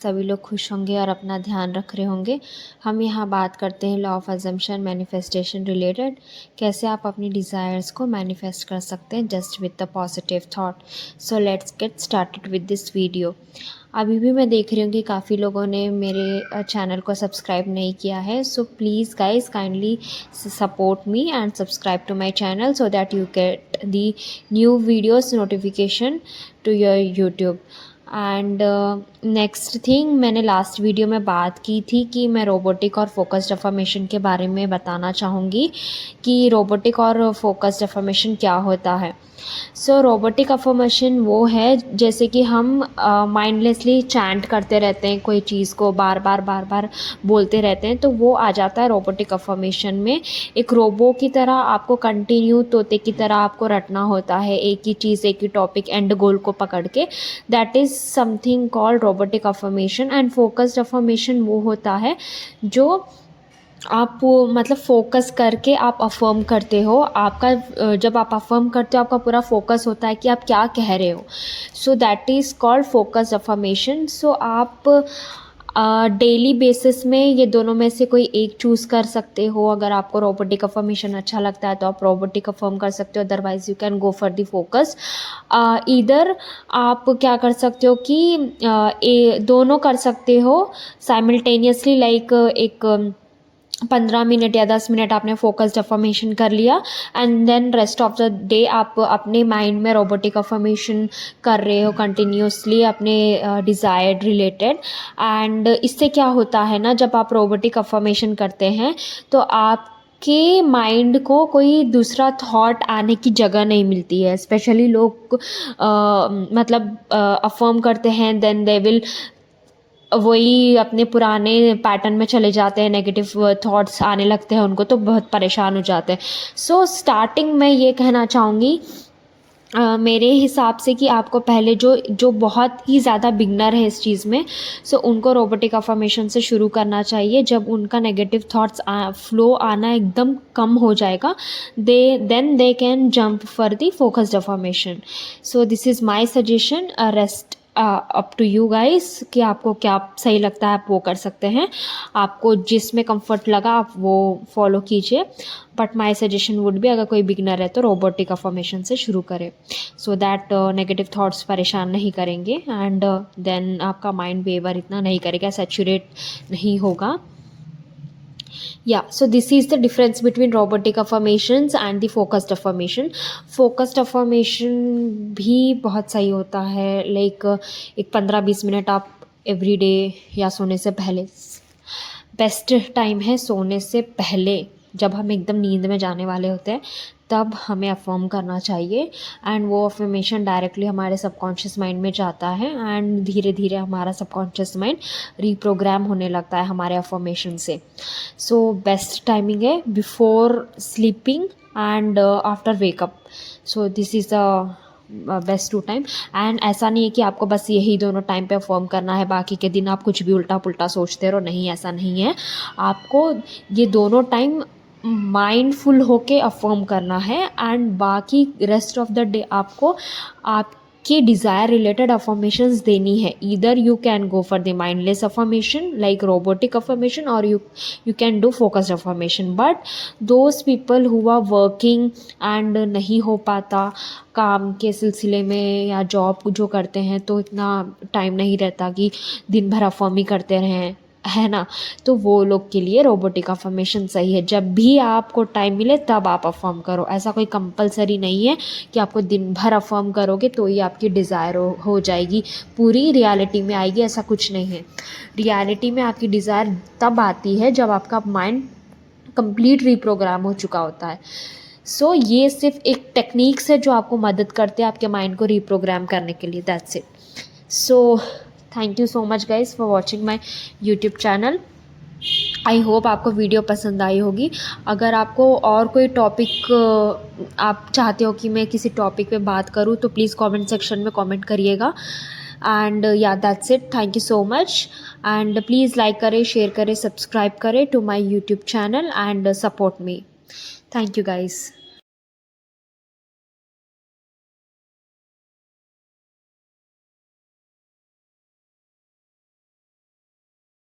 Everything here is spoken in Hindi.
सभी लोग खुश होंगे और अपना ध्यान रख रहे होंगे। हम यहाँ बात करते हैं law of assumption manifestation related, कैसे आप अपनी डिज़ायर्स को मैनिफेस्ट कर सकते हैं just with the positive thought. So let's get started with this video. अभी भी मैं देख रही हूँ कि काफ़ी लोगों ने मेरे चैनल को सब्सक्राइब नहीं किया है। So please guys kindly support me and subscribe to my channel so that you get the new videos notification to your YouTube. And next thing, मैंने लास्ट वीडियो में बात की थी कि मैं रोबोटिक और फोकस्ड अफर्मेशन के बारे में बताना चाहूँगी कि रोबोटिक और फोकस्ड अफर्मेशन क्या होता है। सो रोबोटिक अफर्मेशन वो है जैसे कि हम माइंडलेसली चैंट करते रहते हैं, कोई चीज़ को बार बार बोलते रहते हैं, तो वो आ जाता है रोबोटिक अफर्मेशन में। एक रोबो की तरह आपको कंटिन्यू तोते की तरह आपको रटना होता है, एक ही चीज़, एक ही टॉपिक, एंड गोल को पकड़ के। That is something called robotic affirmation. And focused affirmation वो होता है जो आप मतलब फोकस करके आप अफर्म करते हो। आपका जब आप अफर्म करते हो आपका पूरा फोकस होता है कि आप क्या कह रहे हो। So that is called focused affirmation. So आप डेली बेसिस में ये दोनों में से कोई एक चूज़ कर सकते हो। अगर आपको रोबोटिक अफर्मेशन अच्छा लगता है तो आप रोबोटिक अफर्म कर सकते हो, otherwise you can go for the focus. इधर आप क्या कर सकते हो कि दोनों कर सकते हो साइमल्टेनियसली। लाइक एक 15 मिनट या 10 मिनट आपने फोकस्ड अफर्मेशन कर लिया and then rest of the day आप अपने माइंड में रोबोटिक अफर्मेशन कर रहे हो कंटिन्यूसली अपने डिज़ायर्ड रिलेटेड। एंड इससे क्या होता है ना, जब आप रोबोटिक अफर्मेशन करते हैं तो आप के माइंड को कोई दूसरा थॉट आने की जगह नहीं मिलती है। स्पेशली लोग मतलब अफर्म करते हैं देन दे विल वही अपने पुराने पैटर्न में चले जाते हैं, नेगेटिव थॉट्स आने लगते हैं उनको, तो बहुत परेशान हो जाते हैं। सो स्टार्टिंग में ये कहना चाहूँगी मेरे हिसाब से कि आपको पहले जो बहुत ही ज़्यादा बिगनर है इस चीज़ में, सो उनको रोबोटिक अफर्मेशन से शुरू करना चाहिए। जब उनका नेगेटिव थॉट्स फ्लो आना एकदम कम हो जाएगा, then they can jump for the focused affirmation. So this is my suggestion. Rest up to you guys कि आपको क्या सही लगता है आप वो कर सकते हैं। आपको जिसमें कंफर्ट लगा आप वो फॉलो कीजिए, बट माय सजेशन वुड भी अगर कोई बिगनर है तो रोबोटिक अफर्मेशन से शुरू करें सो दैट नेगेटिव थॉट्स परेशान नहीं करेंगे एंड देन आपका माइंड वेवर इतना नहीं करेगा, सैचुरेट नहीं होगा। So this is the difference between robotic affirmations and the focused affirmation. Focused affirmation भी बहुत सही होता है, लाइक एक 15-20 मिनट आप एवरी डे या सोने से पहले, बेस्ट टाइम है सोने से पहले, जब हम एकदम नींद में जाने वाले होते हैं तब हमें अफर्म करना चाहिए। एंड वो अफर्मेशन डायरेक्टली हमारे सबकॉन्शियस माइंड में जाता है एंड धीरे धीरे हमारा सबकॉन्शियस माइंड रीप्रोग्राम होने लगता है हमारे अफर्मेशन से। सो बेस्ट टाइमिंग है before sleeping and after wake up. So this is the best two time. And ऐसा नहीं है कि आपको बस यही दोनों टाइम पे अफर्म करना है, बाकी के दिन आप कुछ भी उल्टा पुल्टा सोचते रहो, नहीं, ऐसा नहीं है। आपको ये दोनों टाइम माइंडफुल होके अफर्म करना है एंड बाकी रेस्ट ऑफ द डे आपको आपकी डिज़ायर रिलेटेड अफर्मेशंस देनी है। Either you can go for the mindless affirmation like robotic affirmation और you can do focused affirmation. But those people who are working and नहीं हो पाता काम के सिलसिले में या जॉब जो करते हैं तो इतना टाइम नहीं रहता कि दिन भर अफर्म ही करते रहें, है ना, तो वो लोग के लिए रोबोटिक अफर्मेशन सही है। जब भी आपको टाइम मिले तब आप अफर्म करो, ऐसा कोई कंपलसरी नहीं है कि आपको दिन भर अफर्म करोगे तो ही आपकी डिज़ायर हो जाएगी, पूरी रियलिटी में आएगी, ऐसा कुछ नहीं है। रियलिटी में आपकी डिज़ायर तब आती है जब आपका माइंड कंप्लीट रीप्रोग्राम हो चुका होता है। सो ये सिर्फ एक टेक्निक्स है जो आपको मदद करते हैं आपके माइंड को रीप्रोग्राम करने के लिए। That's it. So thank you so much guys for watching my YouTube channel. I hope आपको वीडियो पसंद आई होगी। अगर आपको और कोई टॉपिक आप चाहते हो कि मैं किसी टॉपिक पे बात करूँ तो प्लीज़ कमेंट सेक्शन में कमेंट करिएगा। And yeah that's it, thank you so much. And please like करें, शेयर करें, सब्सक्राइब करें to my YouTube channel and support me. Thank you guys.